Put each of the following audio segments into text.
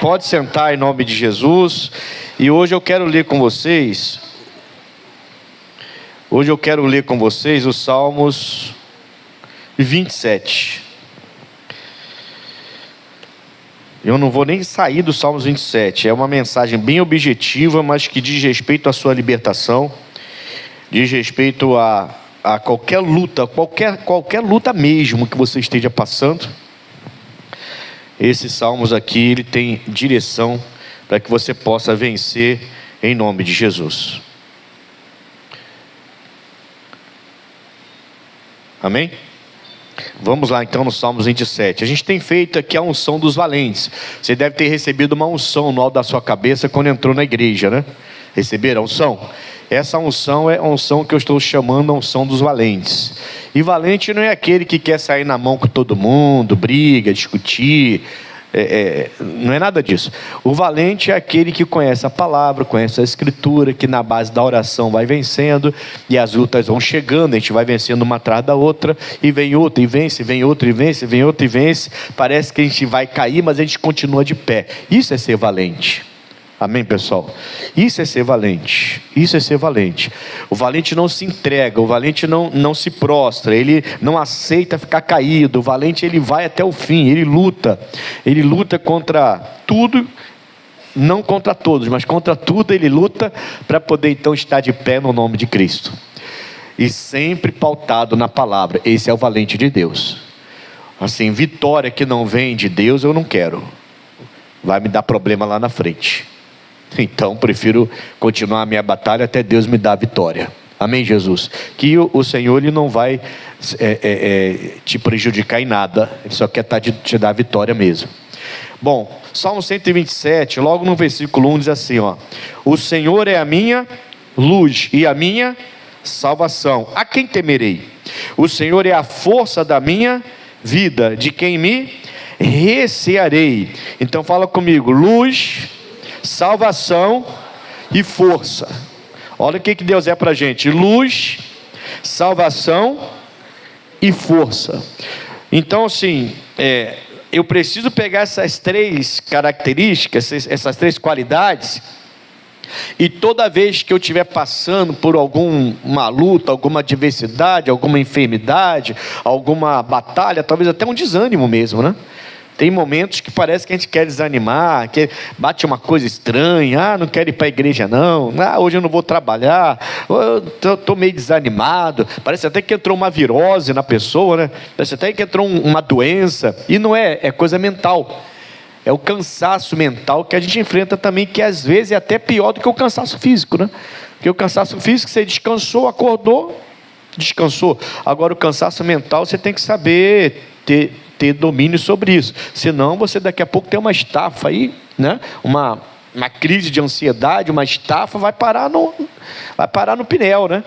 Pode sentar em nome de Jesus. E hoje eu quero ler com vocês. Os Salmos 27. Eu não vou nem sair do Salmos 27. É uma mensagem bem objetiva, mas que diz respeito à sua libertação, diz respeito a qualquer luta, qualquer luta mesmo que você esteja passando. Esses salmos aqui, ele tem direção para que você possa vencer em nome de Jesus. Amém? Vamos lá então no Salmos 27. A gente tem feito aqui a unção dos valentes. Você deve ter recebido uma unção no alto da sua cabeça quando entrou na igreja, né? Receberam a unção? Essa unção é a unção que eu estou chamando a unção dos valentes. E valente não é aquele que quer sair na mão com todo mundo, briga, discutir, não é nada disso. O valente é aquele que conhece a palavra, conhece a escritura, que na base da oração vai vencendo, e as lutas vão chegando, a gente vai vencendo uma atrás da outra, e vem outra e vence, vem outra e vence, vem outra e vence. Parece que a gente vai cair, mas a gente continua de pé. Isso é ser valente. Amém, pessoal? Isso é ser valente. Isso é ser valente. O valente não se entrega, o valente não se prostra, ele não aceita ficar caído. O valente, ele vai até o fim, ele luta contra tudo, não contra todos, mas contra tudo ele luta para poder então estar de pé no nome de Cristo. E sempre pautado na palavra. Esse é o valente de Deus. Assim, vitória que não vem de Deus eu não quero. Vai me dar problema lá na frente. Então, prefiro continuar a minha batalha até Deus me dar a vitória. Amém, Jesus? Que o Senhor, ele não vai te prejudicar em nada. Ele só quer te dar a vitória mesmo. Bom, Salmo 127, logo no versículo 1 diz assim, ó: o Senhor é a minha luz e a minha salvação. A quem temerei? O Senhor é a força da minha vida. De quem me recearei? Então fala comigo: luz, salvação e força. Olha o que Deus é para a gente: luz, salvação e força. Então assim, eu preciso pegar essas três características, essas três qualidades, e toda vez que eu estiver passando por alguma luta, alguma adversidade, alguma enfermidade, alguma batalha, talvez até um desânimo mesmo, né? Tem momentos que parece que a gente quer desanimar, que bate uma coisa estranha, não quero ir para a igreja não, hoje eu não vou trabalhar, estou meio desanimado, parece até que entrou uma virose na pessoa, né? Parece até que entrou uma doença, e não é coisa mental, é o cansaço mental que a gente enfrenta também, que às vezes é até pior do que o cansaço físico, né? Porque o cansaço físico, você descansou, acordou, descansou. Agora o cansaço mental, você tem que saber ter domínio sobre isso, senão você daqui a pouco tem uma estafa aí, né? Uma crise de ansiedade, uma estafa, vai parar no pneu, né?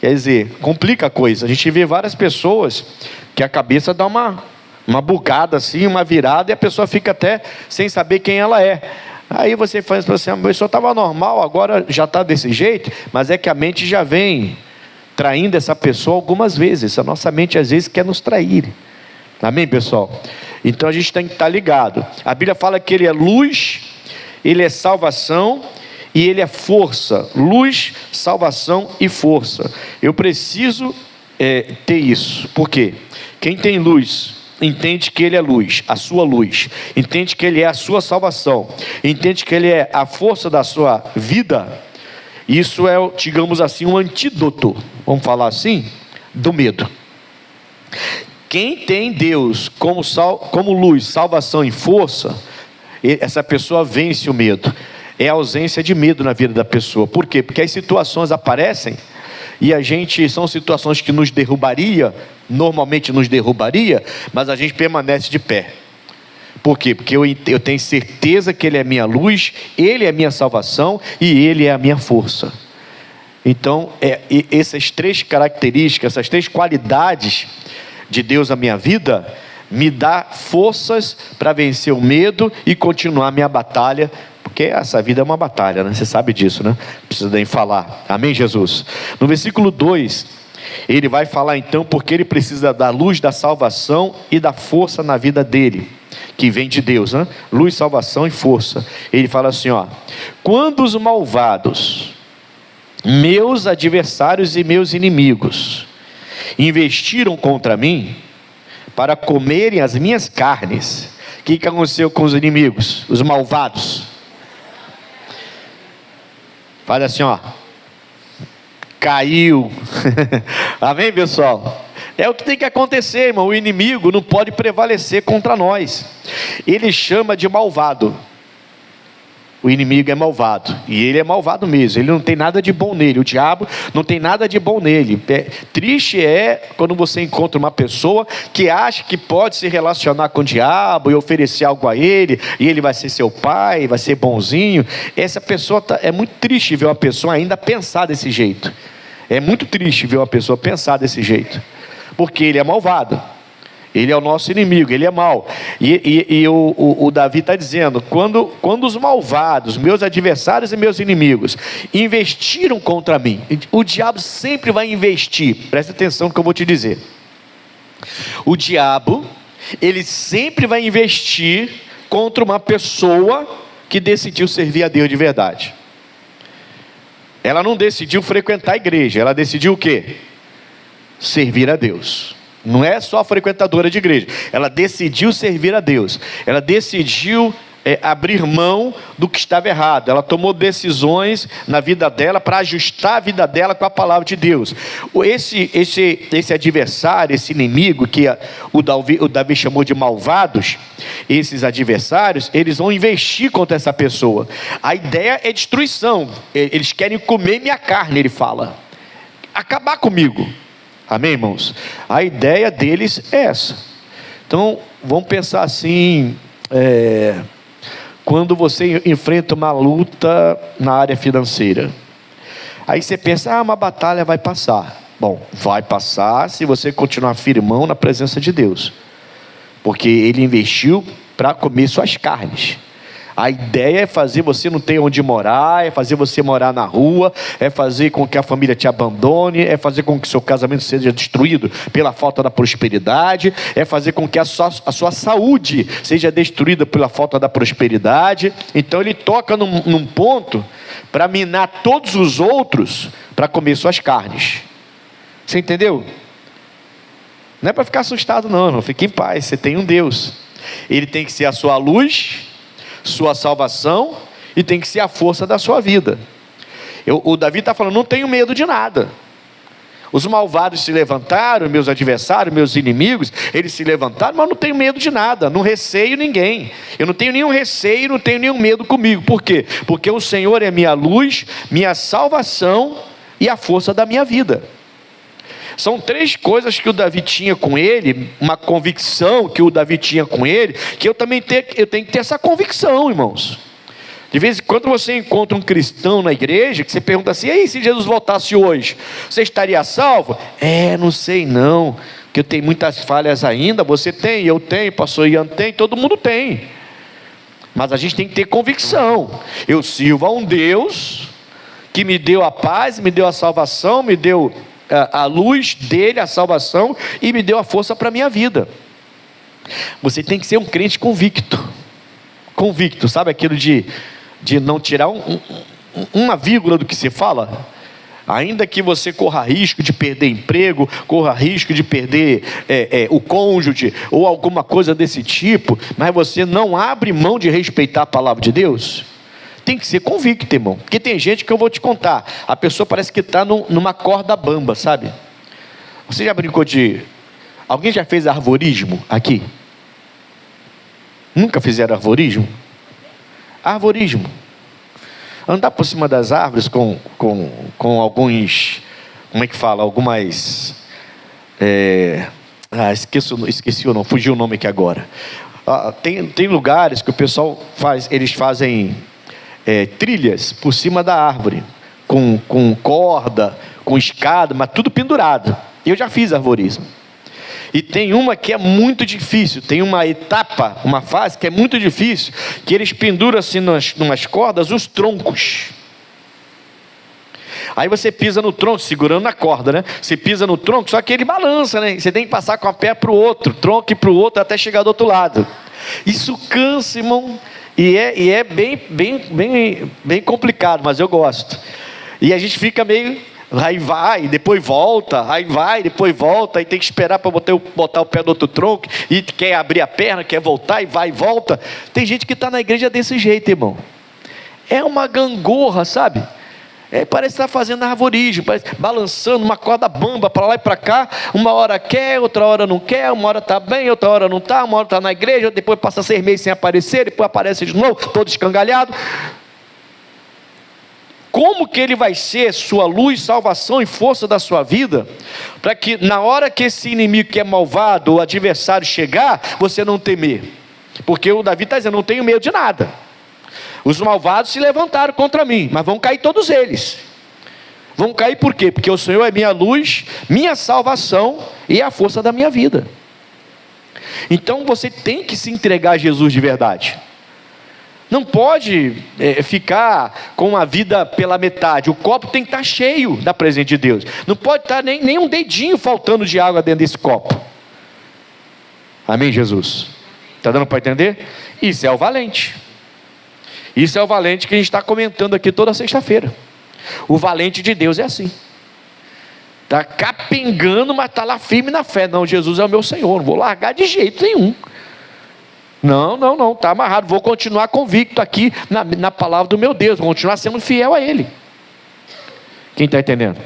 Quer dizer, complica a coisa. A gente vê várias pessoas que a cabeça dá uma bugada assim, uma virada, e a pessoa fica até sem saber quem ela é. Aí você faz assim: a pessoa estava normal, agora já está desse jeito, mas é que a mente já vem traindo essa pessoa algumas vezes. A nossa mente às vezes quer nos trair. Amém, pessoal? Então a gente tem que estar ligado. A Bíblia fala que ele é luz, ele é salvação e ele é força. Luz, salvação e força. Eu preciso ter isso. Por quê? Quem tem luz entende que ele é luz, a sua luz. Entende que ele é a sua salvação. Entende que ele é a força da sua vida. Isso é, digamos assim, um antídoto, vamos falar assim, do medo. Quem tem Deus como luz, salvação e força, essa pessoa vence o medo. É a ausência de medo na vida da pessoa. Por quê? Porque as situações aparecem e são situações que nos derrubaria, normalmente nos derrubaria, mas a gente permanece de pé. Por quê? Porque eu tenho certeza que ele é minha luz, ele é minha salvação e ele é a minha força. Então, essas três características, essas três qualidades de Deus na minha vida, me dá forças para vencer o medo e continuar a minha batalha, porque essa vida é uma batalha, né? Você sabe disso, né? Não precisa nem falar. Amém, Jesus? No versículo 2, ele vai falar então porque ele precisa da luz da salvação e da força na vida dele. que vem de Deus, né? Luz, salvação e força. Ele fala assim, ó: quando os malvados, meus adversários e meus inimigos, investiram contra mim para comerem as minhas carnes. O que aconteceu com os inimigos, os malvados? Faz assim, ó: caiu. Amém, pessoal? É o que tem que acontecer, irmão. O inimigo não pode prevalecer contra nós. Ele chama de malvado. O inimigo é malvado, e ele é malvado mesmo. Ele não tem nada de bom nele. O diabo não tem nada de bom nele. Triste é quando você encontra uma pessoa que acha que pode se relacionar com o diabo e oferecer algo a ele, e ele vai ser seu pai, vai ser bonzinho. Essa pessoa é muito triste ver uma pessoa ainda pensar desse jeito. É muito triste ver uma pessoa pensar desse jeito, porque ele é malvado. Ele é o nosso inimigo, ele é mau. E o Davi está dizendo: quando os malvados, meus adversários e meus inimigos, investiram contra mim. O diabo sempre vai investir. Presta atenção no que eu vou te dizer. O diabo, ele sempre vai investir contra uma pessoa que decidiu servir a Deus de verdade. Ela não decidiu frequentar a igreja, ela decidiu o quê? Servir a Deus. Não é só frequentadora de igreja, ela decidiu servir a Deus. Ela decidiu abrir mão do que estava errado. Ela tomou decisões na vida dela para ajustar a vida dela com a palavra de Deus. Esse adversário, esse inimigo que o Davi chamou de malvados, esses adversários, eles vão investir contra essa pessoa. A ideia é destruição. Eles querem comer minha carne, ele fala, acabar comigo. Amém, irmãos? A ideia deles é essa. Então, vamos pensar assim: quando você enfrenta uma luta na área financeira, aí você pensa: uma batalha vai passar. Bom, vai passar se você continuar firmão na presença de Deus, porque Ele investiu para comer suas carnes. A ideia é fazer você não ter onde morar, é fazer você morar na rua, é fazer com que a família te abandone, é fazer com que seu casamento seja destruído pela falta da prosperidade, é fazer com que a sua saúde seja destruída pela falta da prosperidade. Então ele toca num ponto para minar todos os outros, para comer suas carnes. Você entendeu? Não é para ficar assustado não, fique em paz, você tem um Deus. Ele tem que ser a sua luz, sua salvação, e tem que ser a força da sua vida. O Davi está falando: não tenho medo de nada. Os malvados se levantaram, meus adversários, meus inimigos, eles se levantaram, mas não tenho medo de nada, não receio ninguém. Eu não tenho nenhum receio, não tenho nenhum medo comigo. Por quê? Porque o Senhor é minha luz, minha salvação e a força da minha vida. São três coisas que o Davi tinha com ele, uma convicção que o Davi tinha com ele, que eu também tenho que ter essa convicção, irmãos. De vez em quando você encontra um cristão na igreja, que você pergunta assim: e aí, se Jesus voltasse hoje, você estaria salvo? Não sei não, porque eu tenho muitas falhas ainda. Você tem, eu tenho, pastor Ian tem, todo mundo tem. Mas a gente tem que ter convicção. Eu sirvo a um Deus que me deu a paz, me deu a salvação, me deu a luz dele, a salvação, e me deu a força para a minha vida. Você tem que ser um crente convicto. Convicto, sabe aquilo de não tirar uma vírgula do que se fala? Ainda que você corra risco de perder emprego, corra risco de perder o cônjuge, ou alguma coisa desse tipo, mas você não abre mão de respeitar a palavra de Deus. Tem que ser convicto, irmão. Porque tem gente que eu vou te contar, a pessoa parece que está numa corda bamba, sabe? Você já brincou de... Alguém já fez arvorismo aqui? Nunca fizeram arvorismo? Arvorismo. Andar por cima das árvores com alguns... Como é que fala? Algumas... esqueci o nome, fugiu o nome aqui agora. Tem lugares que o pessoal faz, eles fazem... trilhas por cima da árvore, com corda, com escada, mas tudo pendurado. Eu já fiz arvorismo. E tem uma que é muito difícil, tem uma etapa, uma fase que é muito difícil, que eles penduram assim numas cordas os troncos. Aí você pisa no tronco, segurando na corda, né? Você pisa no tronco, só que ele balança, né? Você tem que passar com a pé para o outro, tronco e para o outro, até chegar do outro lado. Isso cansa, irmão. E é bem complicado, mas eu gosto. E a gente fica meio, aí vai, depois volta, aí vai, depois volta, aí tem que esperar para botar o pé no outro tronco, e quer abrir a perna, quer voltar, e vai e volta. Tem gente que está na igreja desse jeito, irmão. É uma gangorra, sabe? Parece estar fazendo arvorismo, parece balançando uma corda bamba para lá e para cá. Uma hora quer, outra hora não quer, uma hora está bem, outra hora não está, uma hora está na igreja, depois passa 6 meses sem aparecer, depois aparece de novo, todo escangalhado. Como que ele vai ser sua luz, salvação e força da sua vida, para que na hora que esse inimigo que é malvado, o adversário chegar, você não temer? Porque o Davi está dizendo, não tenho medo de nada. Os malvados se levantaram contra mim, mas vão cair todos eles. Vão cair por quê? Porque o Senhor é minha luz, minha salvação e a força da minha vida. Então você tem que se entregar a Jesus de verdade. Não pode ficar com a vida pela metade. O copo tem que estar cheio da presença de Deus. Não pode estar nem um dedinho faltando de água dentro desse copo. Amém, Jesus? Está dando para entender? Isso é o valente. Isso é o valente que a gente está comentando aqui toda sexta-feira. O valente de Deus é assim. Está capengando, mas está lá firme na fé. Não, Jesus é o meu Senhor, não vou largar de jeito nenhum. Não, está amarrado. Vou continuar convicto aqui na palavra do meu Deus. Vou continuar sendo fiel a Ele. Quem está entendendo?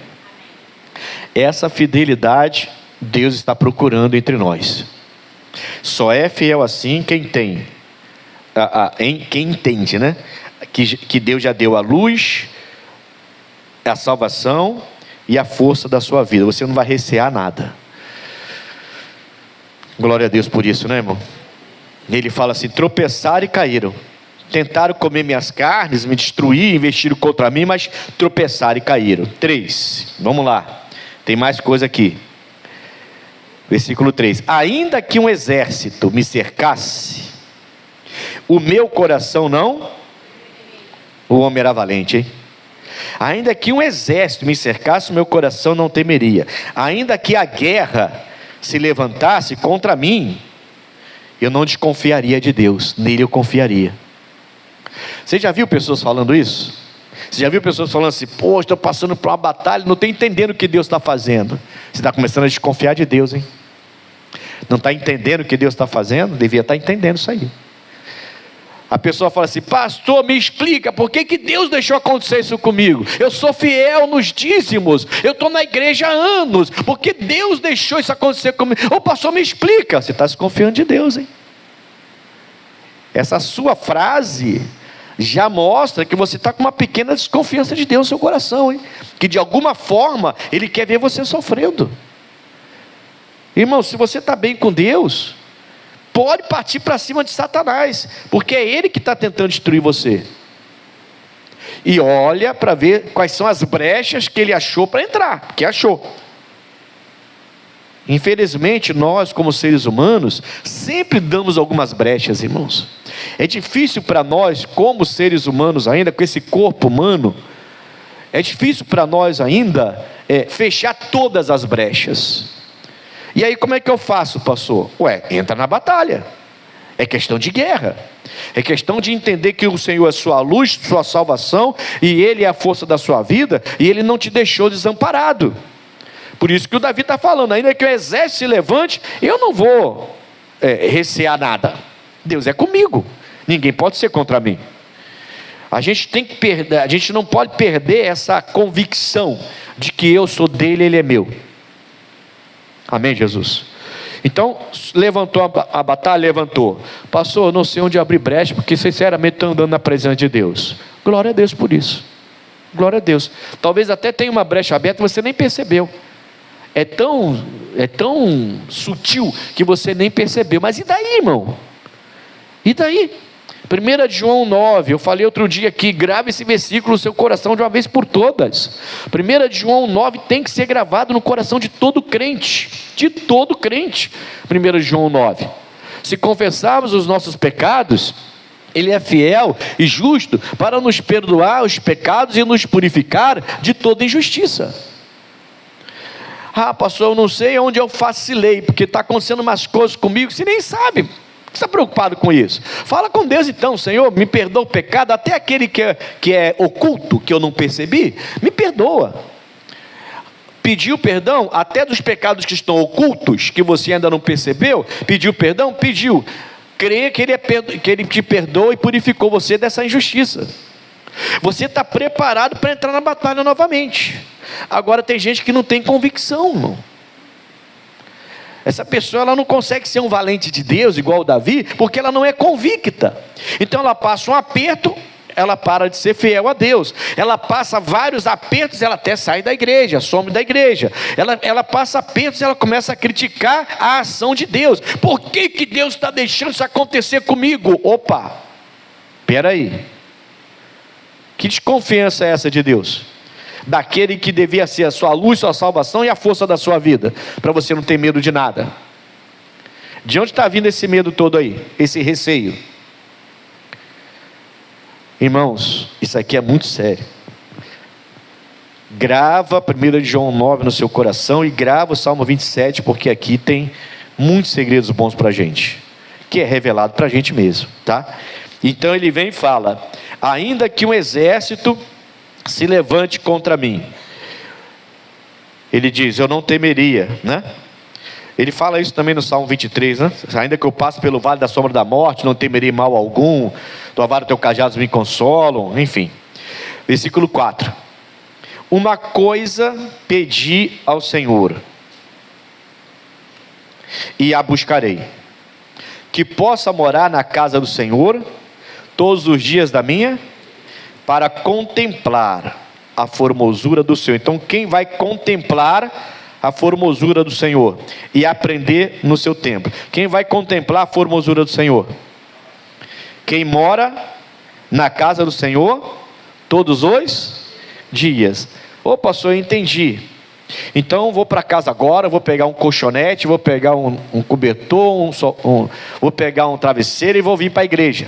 Essa fidelidade Deus está procurando entre nós. Só é fiel assim quem tem. Quem entende, né? Que Deus já deu a luz, a salvação e a força da sua vida. Você não vai recear nada. Glória a Deus por isso, né, irmão? Ele fala assim: tropeçaram e caíram. Tentaram comer minhas carnes, me destruir, investiram contra mim, mas tropeçaram e caíram. 3, vamos lá. Tem mais coisa aqui. Versículo 3: ainda que um exército me cercasse, o meu coração não. O homem era valente, hein? Ainda que um exército me cercasse, o meu coração não temeria. Ainda que a guerra se levantasse contra mim, eu não desconfiaria de Deus, nele eu confiaria. Você já viu pessoas falando isso? Você já viu pessoas falando assim: pô, estou passando por uma batalha, não estou entendendo o que Deus está fazendo. Você está começando a desconfiar de Deus, hein? Não está entendendo o que Deus está fazendo? Devia estar entendendo isso aí. A pessoa fala assim: pastor, me explica, por que Deus deixou acontecer isso comigo? Eu sou fiel nos dízimos, eu estou na igreja há anos, por que Deus deixou isso acontecer comigo? Ô pastor, me explica. Você está desconfiando de Deus, hein? Essa sua frase já mostra que você está com uma pequena desconfiança de Deus no seu coração, hein? Que de alguma forma Ele quer ver você sofrendo. Irmão, se você está bem com Deus, pode partir para cima de Satanás, porque é ele que está tentando destruir você. E olha para ver quais são as brechas que ele achou para entrar, porque achou. Infelizmente, nós como seres humanos, sempre damos algumas brechas, irmãos. É difícil para nós, como seres humanos ainda, com esse corpo humano, é difícil para nós ainda fechar todas as brechas. E aí como é que eu faço, pastor? Entra na batalha. É questão de guerra. É questão de entender que o Senhor é sua luz, sua salvação, e Ele é a força da sua vida, e Ele não te deixou desamparado. Por isso que o Davi está falando: ainda que o exército se levante, eu não vou recear nada. Deus é comigo. Ninguém pode ser contra mim. A gente não pode perder essa convicção de que eu sou dele, ele é meu. Amém, Jesus? Então, levantou a batalha, levantou. Pastor, eu não sei onde abrir brecha, porque sinceramente estou andando na presença de Deus. Glória a Deus por isso. Glória a Deus. Talvez até tenha uma brecha aberta e você nem percebeu. É tão sutil que você nem percebeu. Mas e daí, irmão? E daí? 1 João 9, eu falei outro dia aqui, grave esse versículo no seu coração de uma vez por todas. 1 João 9 tem que ser gravado no coração de todo crente. De todo crente. 1 João 9. Se confessarmos os nossos pecados, Ele é fiel e justo para nos perdoar os pecados e nos purificar de toda injustiça. Pastor, eu não sei onde eu vacilei, porque está acontecendo umas coisas comigo, você nem sabe. Você está preocupado com isso? Fala com Deus então: Senhor, me perdoa o pecado, até aquele que é oculto, que eu não percebi, me perdoa. Pediu perdão até dos pecados que estão ocultos, que você ainda não percebeu? Pediu perdão? Pediu. Creia que Ele te perdoa e purificou você dessa injustiça. Você está preparado para entrar na batalha novamente. Agora tem gente que não tem convicção, irmão. Essa pessoa, ela não consegue ser um valente de Deus igual o Davi, porque ela não é convicta. Então ela passa um aperto, ela para de ser fiel a Deus. Ela passa vários apertos, ela até sai da igreja, some da igreja. Ela passa apertos, ela começa a criticar a ação de Deus. Por que Deus está deixando isso acontecer comigo? Opa, espera aí. Que desconfiança é essa de Deus? Daquele que devia ser a sua luz, sua salvação e a força da sua vida, para você não ter medo de nada. De onde está vindo esse medo todo aí? Esse receio? Irmãos, isso aqui é muito sério. Grava 1 João 9 no seu coração e grava o Salmo 27, porque aqui tem muitos segredos bons para a gente, que é revelado para a gente mesmo, tá? Então ele vem e fala: ainda que um exército se levante contra mim, ele diz, eu não temeria, né? Ele fala isso também no Salmo 23, né? Ainda que eu passe pelo vale da sombra da morte, não temerei mal algum, tua vara e teu cajado me consolam, enfim. Versículo 4: uma coisa pedi ao Senhor, e a buscarei, que possa morar na casa do Senhor todos os dias da minha, para contemplar a formosura do Senhor. Então quem vai contemplar a formosura do Senhor e aprender no seu templo? Quem vai contemplar a formosura do Senhor? Quem mora na casa do Senhor todos os dias. Ô pastor, eu entendi. Então vou para casa agora, vou pegar um colchonete, vou pegar um cobertor, vou pegar um travesseiro e vou vir para a igreja.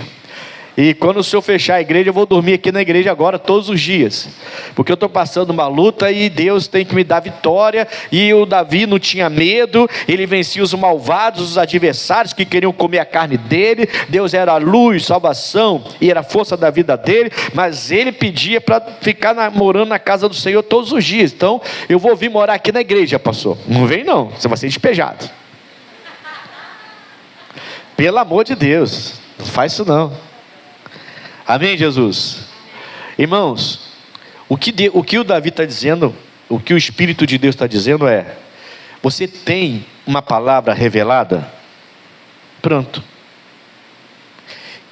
E quando o Senhor fechar a igreja, eu vou dormir aqui na igreja agora todos os dias, porque eu estou passando uma luta e Deus tem que me dar vitória. E o Davi não tinha medo, ele vencia os malvados, os adversários que queriam comer a carne dele. Deus era a luz, salvação e era a força da vida dele, mas ele pedia para ficar morando na casa do Senhor todos os dias. Então eu vou vir morar aqui na igreja, pastor. Não vem não, você vai ser despejado. Pelo amor de Deus, não faz isso não. Amém, Jesus? Irmãos, o que o Davi está dizendo, o que o Espírito de Deus está dizendo é: você tem uma palavra revelada? Pronto.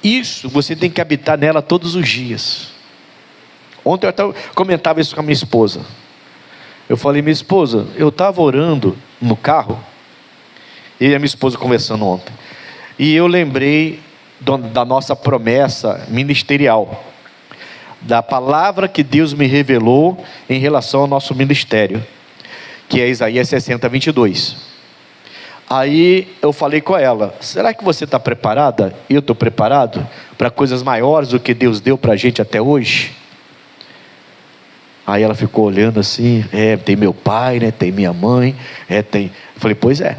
Isso, você tem que habitar nela todos os dias. Ontem eu até comentava isso com a minha esposa. Eu falei, minha esposa, eu estava orando no carro, eu e a minha esposa conversando ontem, e eu lembrei da nossa promessa ministerial, da palavra que Deus me revelou em relação ao nosso ministério, que é Isaías 60, 22. Aí eu falei com ela, será que você está preparada? Eu estou preparado para coisas maiores do que Deus deu para a gente até hoje? Aí ela ficou olhando assim, tem meu pai, né? Tem minha mãe, tem. Eu falei, pois é,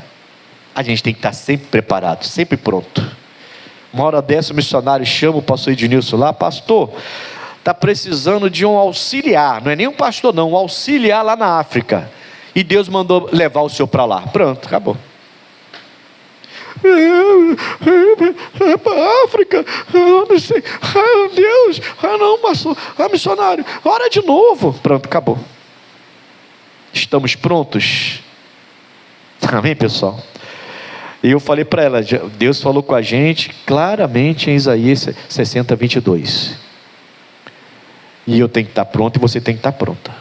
a gente tem que estar sempre preparado, sempre pronto. Uma hora dessa o missionário chama o pastor Ednilson lá, pastor, está precisando de um auxiliar, não é nem um pastor não, um auxiliar lá na África, e Deus mandou levar o senhor para lá. Pronto, acabou. Para a África, não sei, Deus, não pastor, missionário, ora de novo. Pronto, acabou. Estamos prontos? Amém, pessoal? E eu falei para ela, Deus falou com a gente claramente em Isaías 60, 22. E eu tenho que estar pronto e você tem que estar pronta.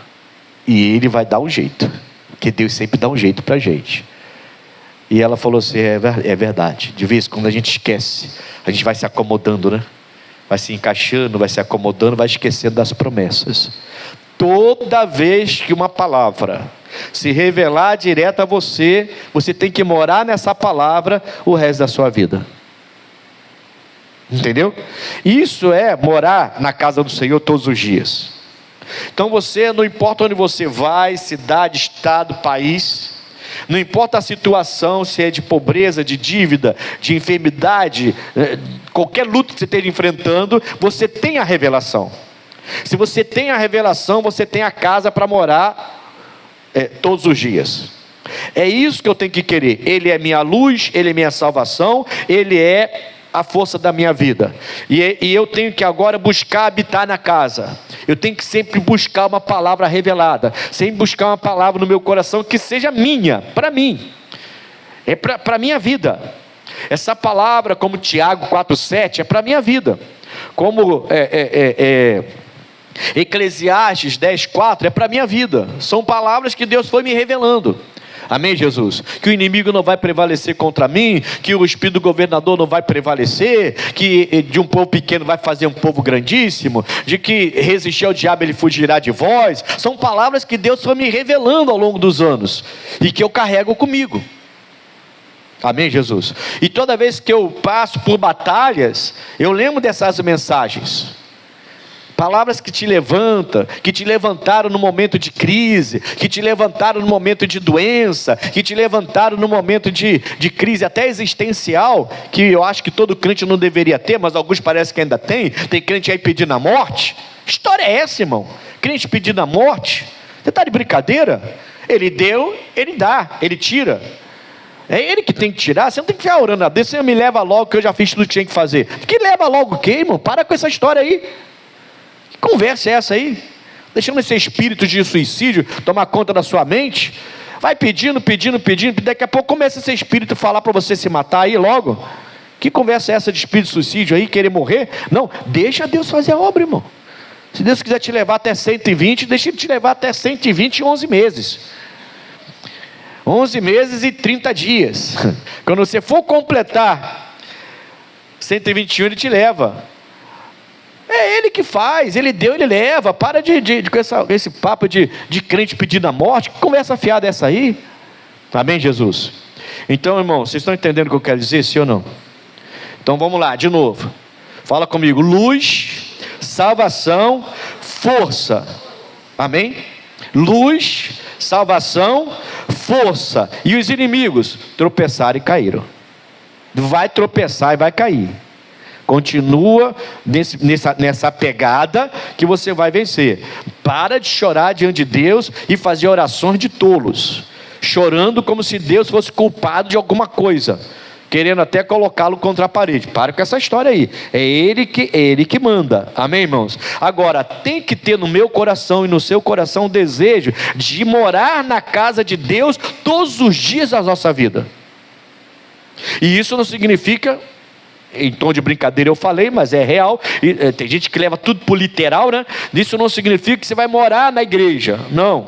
E Ele vai dar um jeito, porque Deus sempre dá um jeito para a gente. E ela falou assim, é verdade, de vez em quando a gente esquece, a gente vai se acomodando, né? Vai se encaixando, vai se acomodando, vai esquecendo das promessas. Toda vez que uma palavra se revelar direto a você, você tem que morar nessa palavra o resto da sua vida. Entendeu? Isso é morar na casa do Senhor todos os dias. Então você, não importa onde você vai, cidade, estado, país, Não importa a situação, se é de pobreza, de dívida, de enfermidade, qualquer luta que você esteja enfrentando, você tem a revelação. Se você tem a revelação, você tem a casa para morar todos os dias. É isso que eu tenho que querer. Ele é minha luz, Ele é minha salvação, Ele é a força da minha vida. E eu tenho que agora buscar habitar na casa. Eu tenho que sempre buscar uma palavra revelada, sempre buscar uma palavra no meu coração que seja minha, para mim. É para a minha vida. Essa palavra, como Tiago 4,7, é para a minha vida. Como Eclesiastes 10,4 é para a minha vida. São palavras que Deus foi me revelando. Amém, Jesus? Que o inimigo não vai prevalecer contra mim, que o espírito do governador não vai prevalecer, que de um povo pequeno vai fazer um povo grandíssimo, de que resistir ao diabo ele fugirá de vós. São palavras que Deus foi me revelando ao longo dos anos e que eu carrego comigo. Amém, Jesus? E toda vez que eu passo por batalhas, eu lembro dessas mensagens. Palavras que te levantam, que te levantaram no momento de crise, que te levantaram no momento de doença, que te levantaram no momento de crise até existencial, que eu acho que todo crente não deveria ter, mas alguns parece que ainda tem crente aí pedindo a morte. Que história é essa, irmão? Crente pedindo a morte? Você está de brincadeira? Ele deu, Ele dá, Ele tira. É Ele que tem que tirar. Você não tem que ficar orando a Deus, você me leva logo que eu já fiz tudo que tinha que fazer. Que leva logo o quê, irmão? Para com essa história aí. Conversa é essa aí? Deixando esse espírito de suicídio tomar conta da sua mente. Vai pedindo, daqui a pouco começa esse espírito a falar para você se matar aí logo. Que conversa é essa de espírito de suicídio aí, querer morrer? Não, deixa Deus fazer a obra, irmão. Se Deus quiser te levar até 120, deixa Ele te levar até 120 em 11 meses. 11 meses e 30 dias. Quando você for completar 121, Ele te leva. É Ele que faz, Ele deu, Ele leva. Para com esse papo de crente pedindo a morte. Que conversa fiada é essa aí? Amém, Jesus? Então, irmão, vocês estão entendendo o que eu quero dizer, sim ou não? Então vamos lá, de novo. Fala comigo: luz, salvação, força. Amém? Luz, salvação, força. E os inimigos tropeçaram e caíram. Vai tropeçar e vai cair. Continua nessa pegada que você vai vencer. Para de chorar diante de Deus e fazer orações de tolos, chorando como se Deus fosse culpado de alguma coisa, querendo até colocá-lo contra a parede. Para com essa história aí. É Ele que manda. Amém, irmãos? Agora, tem que ter no meu coração e no seu coração o desejo de morar na casa de Deus todos os dias da nossa vida. E isso não significa, em tom de brincadeira eu falei, mas é real. E, tem gente que leva tudo por literal, né? Isso não significa que você vai morar na igreja. Não.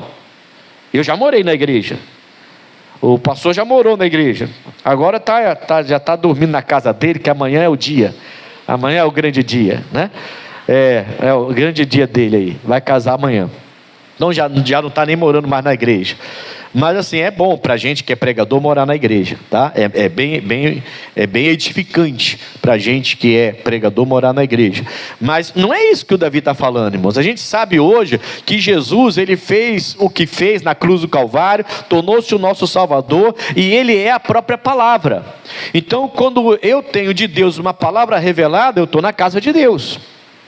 Eu já morei na igreja. O pastor já morou na igreja. Agora já está dormindo na casa dele, que amanhã é o dia. Amanhã é o grande dia, né? É o grande dia dele aí. Vai casar amanhã. Então já não está nem morando mais na igreja. Mas assim, é bom para a gente que é pregador morar na igreja, tá? É bem edificante para a gente que é pregador morar na igreja. Mas não é isso que o Davi está falando, irmãos. A gente sabe hoje que Jesus, Ele fez o que fez na cruz do Calvário, tornou-se o nosso Salvador, e Ele é a própria palavra. Então, quando eu tenho de Deus uma palavra revelada, eu estou na casa de Deus,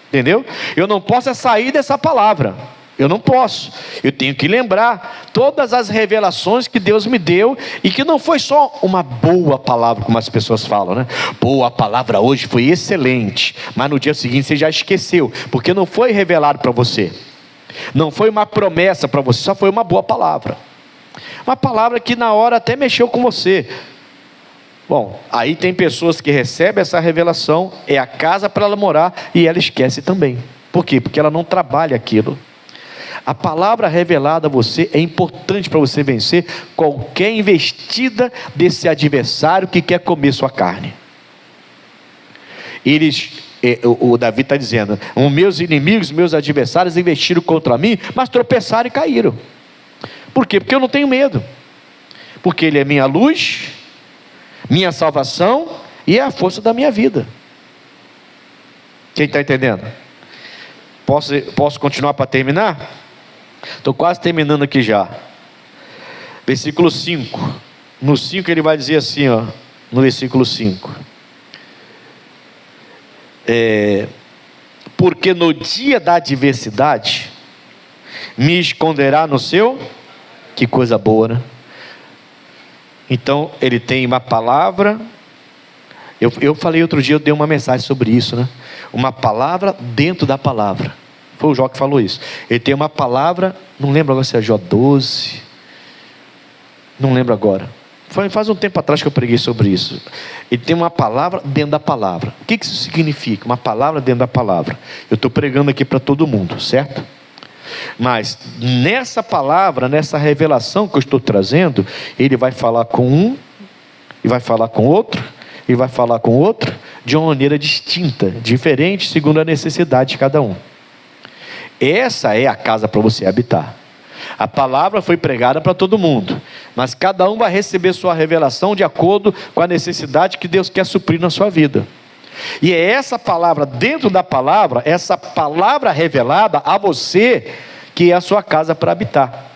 entendeu? Eu não posso sair dessa palavra. Eu não posso, eu tenho que lembrar todas as revelações que Deus me deu, e que não foi só uma boa palavra, como as pessoas falam, né? Pô, a palavra hoje foi excelente, mas no dia seguinte você já esqueceu, porque não foi revelado para você, não foi uma promessa para você, só foi uma boa palavra, uma palavra que na hora até mexeu com você. Bom, aí tem pessoas que recebem essa revelação, é a casa para ela morar, e ela esquece também. Por quê? Porque ela não trabalha aquilo. A palavra revelada a você é importante para você vencer qualquer investida desse adversário que quer comer sua carne. O Davi está dizendo: os meus inimigos, meus adversários investiram contra mim, mas tropeçaram e caíram. Por quê? Porque eu não tenho medo. Porque Ele é minha luz, minha salvação e é a força da minha vida. Quem está entendendo? Posso continuar para terminar? Estou quase terminando aqui já. Versículo 5. No 5 ele vai dizer assim, ó, no versículo 5. Porque no dia da adversidade me esconderá no seu... Que coisa boa, né? Então ele tem uma palavra. Eu falei outro dia, eu dei uma mensagem sobre isso, né? Uma palavra dentro da palavra. Foi o Jó que falou isso. Ele tem uma palavra, não lembro agora se é Jó 12, não lembro agora. Faz um tempo atrás que eu preguei sobre isso. Ele tem uma palavra dentro da palavra. O que isso significa? Uma palavra dentro da palavra. Eu estou pregando aqui para todo mundo, certo? Mas nessa palavra, nessa revelação que eu estou trazendo, ele vai falar com um, e vai falar com outro, e vai falar com outro, de uma maneira distinta, diferente, segundo a necessidade de cada um. Essa é a casa para você habitar. A palavra foi pregada para todo mundo, mas cada um vai receber sua revelação de acordo com a necessidade que Deus quer suprir na sua vida. E é essa palavra dentro da palavra, essa palavra revelada a você, que é a sua casa para habitar.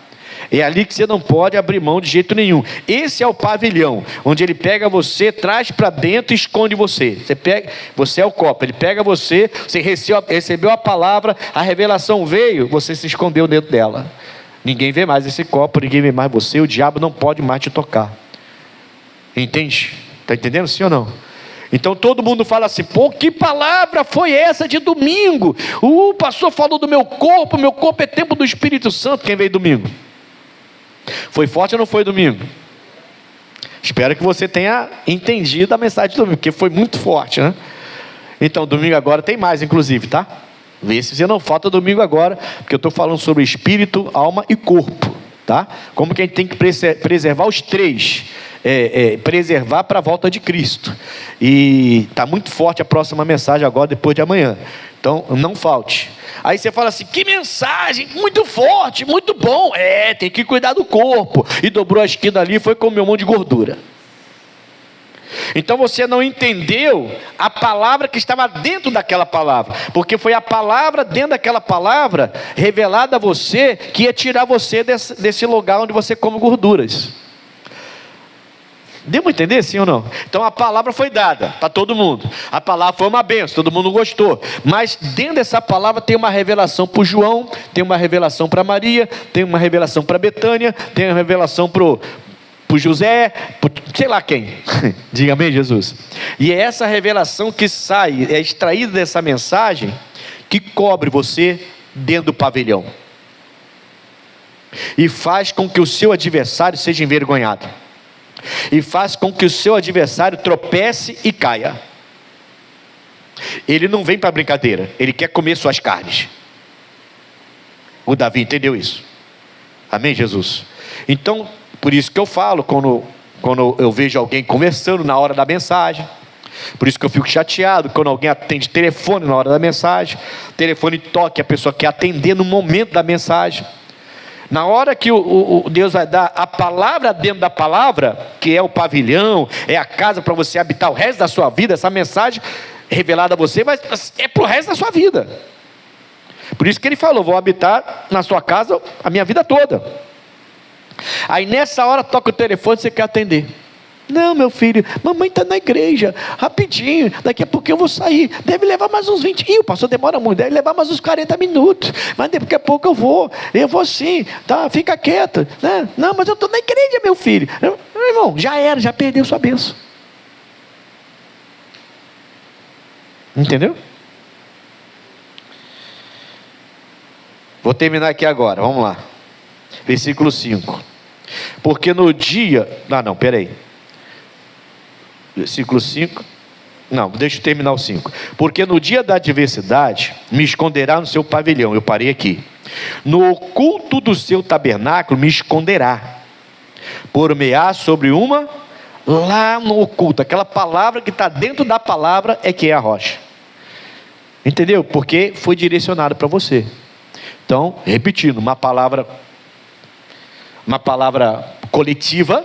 É ali que você não pode abrir mão de jeito nenhum. Esse é o pavilhão, onde ele pega você, traz para dentro e esconde você. Você é o copo, ele pega você, você recebeu a palavra, a revelação veio, você se escondeu dentro dela. Ninguém vê mais esse copo, ninguém vê mais você, o diabo não pode mais te tocar. Entende? Está entendendo, sim ou não? Então todo mundo fala assim: pô, que palavra foi essa de domingo? O pastor falou do meu corpo é templo do Espírito Santo. Quem veio domingo? Foi forte ou não foi domingo? Espero que você tenha entendido a mensagem de domingo, porque foi muito forte, né? Então domingo agora tem mais, inclusive, tá? Vê se você não falta domingo agora, porque eu estou falando sobre espírito, alma e corpo, tá? Como que a gente tem que preservar os três, preservar para a volta de Cristo. E está muito forte a próxima mensagem agora, depois de amanhã. Então não falte. Aí você fala assim: que mensagem, muito forte, muito bom. Tem que cuidar do corpo. E dobrou a esquina ali e foi comer um monte de gordura. Então você não entendeu a palavra que estava dentro daquela palavra, porque foi a palavra dentro daquela palavra revelada a você, que ia tirar você desse lugar onde você come gorduras. Deu para entender, sim ou não? Então a palavra foi dada para todo mundo, a palavra foi uma bênção, todo mundo gostou, mas dentro dessa palavra tem uma revelação para o João, tem uma revelação para Maria, tem uma revelação para Betânia, tem uma revelação para o José, sei lá quem. Diga amém, Jesus. E é essa revelação que sai, é extraída dessa mensagem, que cobre você dentro do pavilhão e faz com que o seu adversário seja envergonhado, e faz com que o seu adversário tropece e caia. Ele não vem para brincadeira, ele quer comer suas carnes. O Davi entendeu isso. Amém, Jesus? Então, por isso que eu falo, quando eu vejo alguém conversando na hora da mensagem, por isso que eu fico chateado quando alguém atende telefone na hora da mensagem, telefone toca, a pessoa quer atender no momento da mensagem. Na hora que o Deus vai dar a palavra dentro da palavra, que é o pavilhão, é a casa para você habitar o resto da sua vida, essa mensagem revelada a você é para o resto da sua vida. Por isso que ele falou: vou habitar na sua casa a minha vida toda. Aí nessa hora toca o telefone, você quer atender. Não, meu filho, mamãe está na igreja, rapidinho, daqui a pouco eu vou sair, deve levar mais uns 20, o pastor demora muito, deve levar mais uns 40 minutos, mas daqui a pouco eu vou sim, tá, fica quieto, né? Não, mas eu estou na igreja, meu filho. Meu irmão, já era, já perdeu sua bênção. Entendeu? Vou terminar aqui agora, vamos lá. Versículo 5. Porque no dia... Versículo 5. Não, deixa eu terminar o 5. Porque no dia da adversidade me esconderá no seu pavilhão. Eu parei aqui. No oculto do seu tabernáculo me esconderá. Por-me-á sobre uma... Lá no oculto. Aquela palavra que está dentro da palavra é que é a rocha. Entendeu? Porque foi direcionado para você. Então, repetindo, uma palavra coletiva.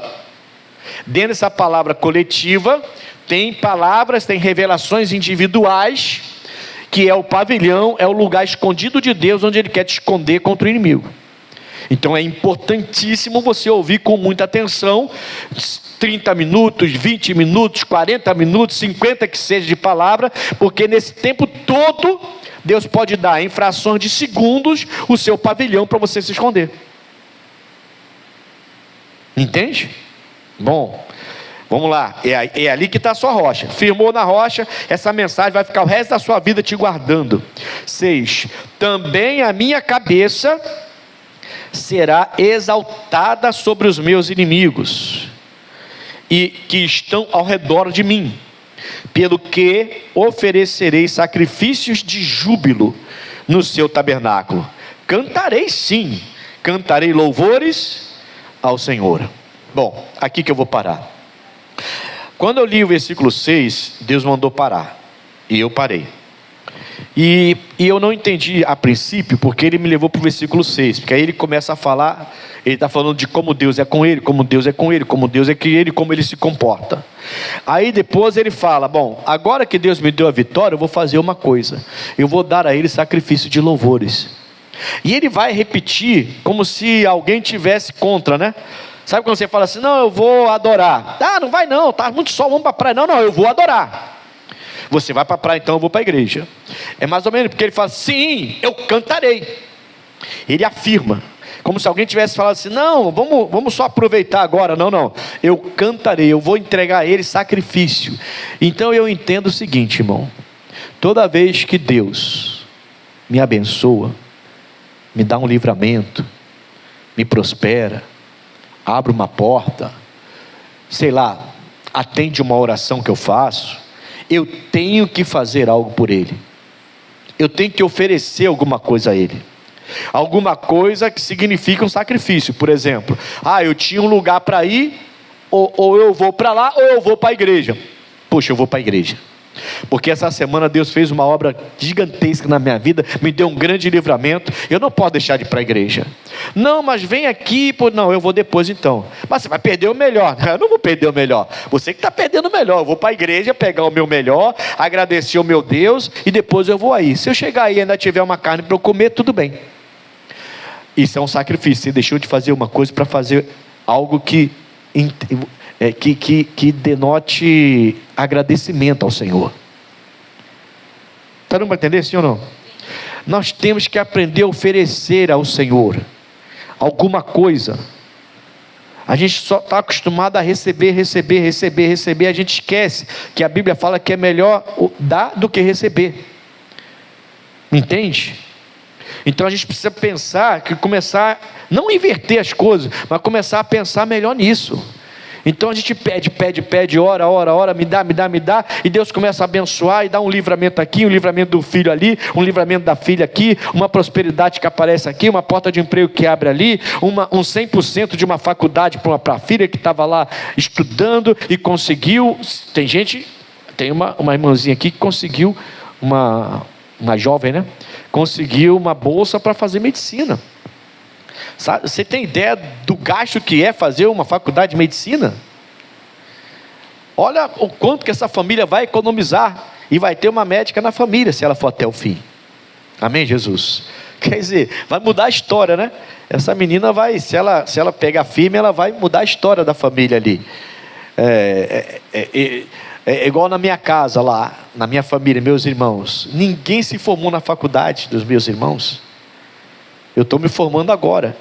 Dentro dessa palavra coletiva tem palavras, tem revelações individuais, que é o pavilhão, é o lugar escondido de Deus, onde Ele quer te esconder contra o inimigo. Então é importantíssimo você ouvir com muita atenção, 30 minutos, 20 minutos, 40 minutos, 50 que seja de palavra, porque nesse tempo todo, Deus pode dar em frações de segundos o seu pavilhão para você se esconder. Entende? Bom, vamos lá, é ali que está a sua rocha. Firmou na rocha, essa mensagem vai ficar o resto da sua vida te guardando. 6. Também a minha cabeça será exaltada sobre os meus inimigos, e que estão ao redor de mim, pelo que oferecerei sacrifícios de júbilo no seu tabernáculo. Cantarei sim, cantarei louvores ao Senhor. Bom, aqui que eu vou parar. Quando eu li o versículo 6, Deus mandou parar, e eu parei. E eu não entendi a princípio, porque ele me levou para o versículo 6, porque aí ele começa a falar, ele está falando de como Deus é com ele, como Deus é com ele, como Deus é com ele, como ele se comporta. Aí depois ele fala, bom, agora que Deus me deu a vitória, eu vou fazer uma coisa, eu vou dar a ele sacrifício de louvores. E ele vai repetir, como se alguém tivesse contra, né? Sabe quando você fala assim, não, eu vou adorar. Ah, não vai não, tá muito sol, vamos para a praia. Não, eu vou adorar. Você vai para a praia, então eu vou para a igreja. É mais ou menos, porque ele fala, sim, eu cantarei. Ele afirma, como se alguém tivesse falado assim, não, vamos só aproveitar agora. Não, eu cantarei, eu vou entregar a ele sacrifício. Então eu entendo o seguinte, irmão, toda vez que Deus me abençoa, me dá um livramento, me prospera, abre uma porta, sei lá, atende uma oração que eu faço, eu tenho que fazer algo por ele, eu tenho que oferecer alguma coisa a ele, alguma coisa que significa um sacrifício. Por exemplo, eu tinha um lugar para ir, ou eu vou para lá, ou eu vou para a igreja. Poxa, eu vou para a igreja, porque essa semana Deus fez uma obra gigantesca na minha vida, me deu um grande livramento, eu não posso deixar de ir para a igreja. Não, mas vem aqui, não, eu vou depois então. Mas você vai perder o melhor. Eu não vou perder o melhor, você que está perdendo o melhor. Eu vou para a igreja, pegar o meu melhor, agradecer ao meu Deus, e depois eu vou aí. Se eu chegar aí e ainda tiver uma carne para eu comer, tudo bem. Isso é um sacrifício, você deixou de fazer uma coisa para fazer algo que denote agradecimento ao Senhor. Está dando para entender, sim ou não? Nós temos que aprender a oferecer ao Senhor alguma coisa. A gente só está acostumado a receber, a gente esquece que a Bíblia fala que é melhor dar do que receber. Entende? Então a gente precisa pensar, não inverter as coisas, mas começar a pensar melhor nisso. Então a gente pede, ora, me dá, e Deus começa a abençoar, e dá um livramento aqui, um livramento do filho ali, um livramento da filha aqui, uma prosperidade que aparece aqui, uma porta de emprego que abre ali, um 100% de uma faculdade para a filha que estava lá estudando e conseguiu. Tem uma irmãzinha aqui que conseguiu, uma jovem, né? Conseguiu uma bolsa para fazer medicina. Sabe, você tem ideia do gasto que é fazer uma faculdade de medicina? Olha o quanto que essa família vai economizar, e vai ter uma médica na família se ela for até o fim. Amém, Jesus? Quer dizer, vai mudar a história, né? Essa menina vai, se ela pegar firme, ela vai mudar a história da família ali. É igual na minha casa lá, na minha família, meus irmãos, ninguém se formou na faculdade dos meus irmãos. Eu estou me formando agora.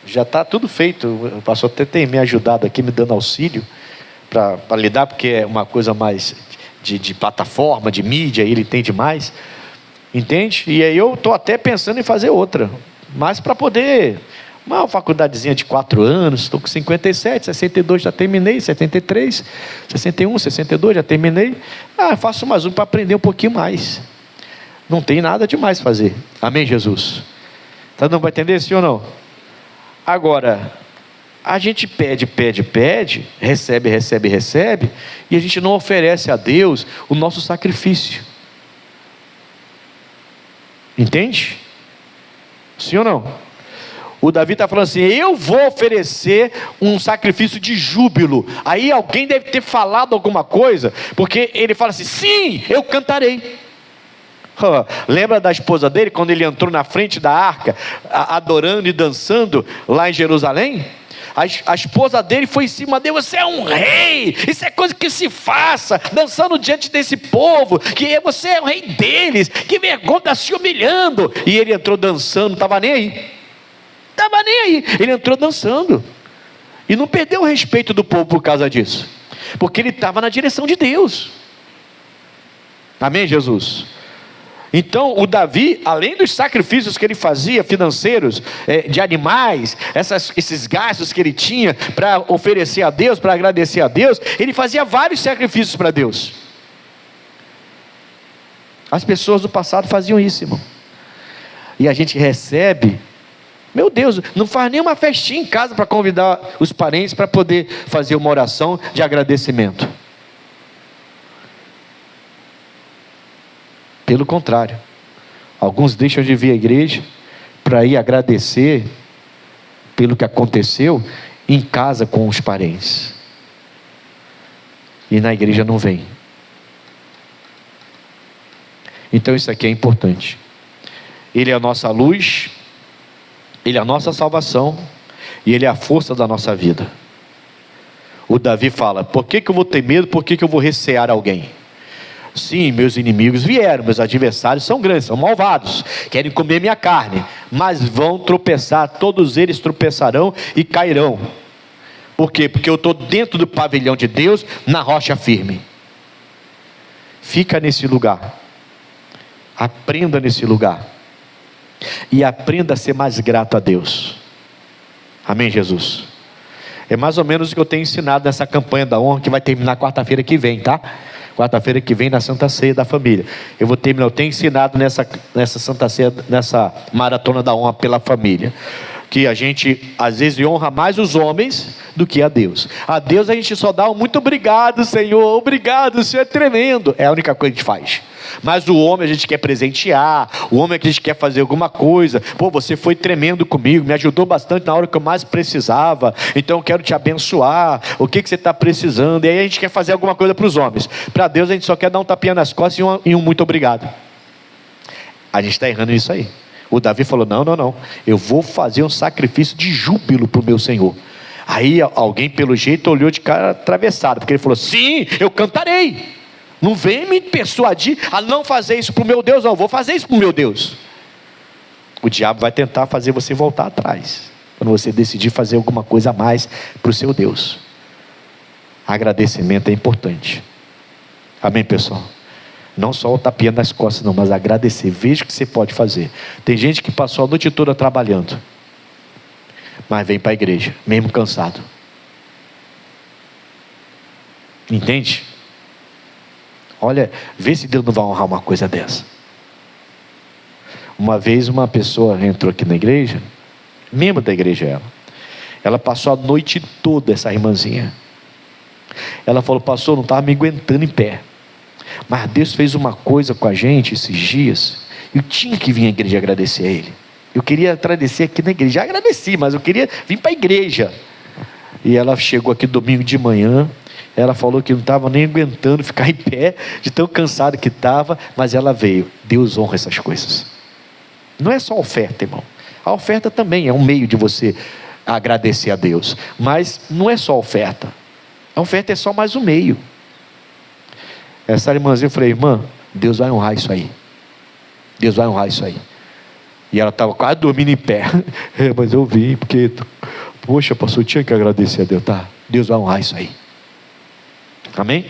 Já está tudo feito. O pastor até tem me ajudado aqui, me dando auxílio para lidar, porque é uma coisa mais de plataforma, de mídia, ele entende mais. Entende? E aí eu estou até pensando em fazer outra, mas para poder, uma faculdadezinha de 4 anos, estou com 57, 62 já terminei, 73, 61, 62 já terminei. Faço mais um para aprender um pouquinho mais. Não tem nada demais fazer. Amém, Jesus? Está dando para entender, sim ou não? Agora, a gente pede, recebe, e a gente não oferece a Deus o nosso sacrifício. Entende? Sim ou não? O Davi está falando assim, eu vou oferecer um sacrifício de júbilo. Aí alguém deve ter falado alguma coisa, porque ele fala assim, sim, eu cantarei. Lembra da esposa dele, quando ele entrou na frente da arca, adorando e dançando lá em Jerusalém? A esposa dele foi em cima dele: você é um rei, isso é coisa que se faça, dançando diante desse povo, que você é o rei deles, que vergonha, está se humilhando. E ele entrou dançando, não estava nem aí, ele entrou dançando, e não perdeu o respeito do povo por causa disso, porque ele estava na direção de Deus. Amém, Jesus? Então o Davi, além dos sacrifícios que ele fazia financeiros, de animais, esses gastos que ele tinha para oferecer a Deus, para agradecer a Deus, ele fazia vários sacrifícios para Deus. As pessoas do passado faziam isso, irmão. E a gente recebe, meu Deus, não faz nem uma festinha em casa para convidar os parentes para poder fazer uma oração de agradecimento. Pelo contrário, alguns deixam de vir à igreja para ir agradecer pelo que aconteceu em casa com os parentes, e na igreja não vem. Então isso aqui é importante. Ele é a nossa luz, Ele é a nossa salvação, e Ele é a força da nossa vida. O Davi fala: por que eu vou ter medo? Por que eu vou recear alguém? Sim, meus inimigos vieram, meus adversários são grandes, são malvados, querem comer minha carne, mas vão tropeçar, todos eles tropeçarão e cairão. Por quê? Porque eu estou dentro do pavilhão de Deus, na rocha firme. Fica nesse lugar, aprenda nesse lugar, e aprenda a ser mais grato a Deus. Amém, Jesus? É mais ou menos o que eu tenho ensinado nessa campanha da honra, que vai terminar quarta-feira que vem, tá? Quarta-feira que vem, na Santa Ceia da família. Eu tenho ensinado nessa Santa Ceia, nessa maratona da honra pela família, que a gente às vezes honra mais os homens do que a Deus. A Deus a gente só dá um muito obrigado, Senhor, obrigado, o Senhor é tremendo. É a única coisa que a gente faz. Mas o homem a gente quer presentear, o homem que a gente quer fazer alguma coisa. Pô, você foi tremendo comigo, me ajudou bastante na hora que eu mais precisava, então eu quero te abençoar. O que você está precisando? E aí a gente quer fazer alguma coisa para os homens. Para Deus a gente só quer dar um tapinha nas costas e um muito obrigado. A gente está errando nisso aí. O Davi falou: não, eu vou fazer um sacrifício de júbilo para o meu Senhor. Aí alguém pelo jeito olhou de cara atravessado, porque ele falou: sim, eu cantarei. Não vem me persuadir a não fazer isso para o meu Deus, não, eu vou fazer isso para o meu Deus. O diabo vai tentar fazer você voltar atrás, quando você decidir fazer alguma coisa a mais para o seu Deus. Agradecimento é importante. Amém, pessoal? Não só o tapinha nas costas não, mas agradecer. Veja o que você pode fazer. Tem gente que passou a noite toda trabalhando, mas vem para a igreja, mesmo cansado. Entende? Olha, vê se Deus não vai honrar uma coisa dessa. Uma vez uma pessoa entrou aqui na igreja, membro da igreja ela passou a noite toda, essa irmãzinha. Ela falou: pastor, não estava me aguentando em pé, mas Deus fez uma coisa com a gente esses dias, eu tinha que vir à igreja agradecer a Ele. Eu queria agradecer aqui na igreja, já agradeci, mas eu queria vir para a igreja. E ela chegou aqui domingo de manhã. Ela falou que não estava nem aguentando ficar em pé, de tão cansado que estava, mas ela veio. Deus honra essas coisas. Não é só oferta, irmão. A oferta também é um meio de você agradecer a Deus, mas não é só oferta. A oferta é só mais um meio. Essa irmãzinha, eu falei: irmã, Deus vai honrar isso aí. Deus vai honrar isso aí. E ela estava quase dormindo em pé. Mas eu vim porque, poxa, pastor, eu tinha que agradecer a Deus, tá? Deus vai honrar isso aí. Amém?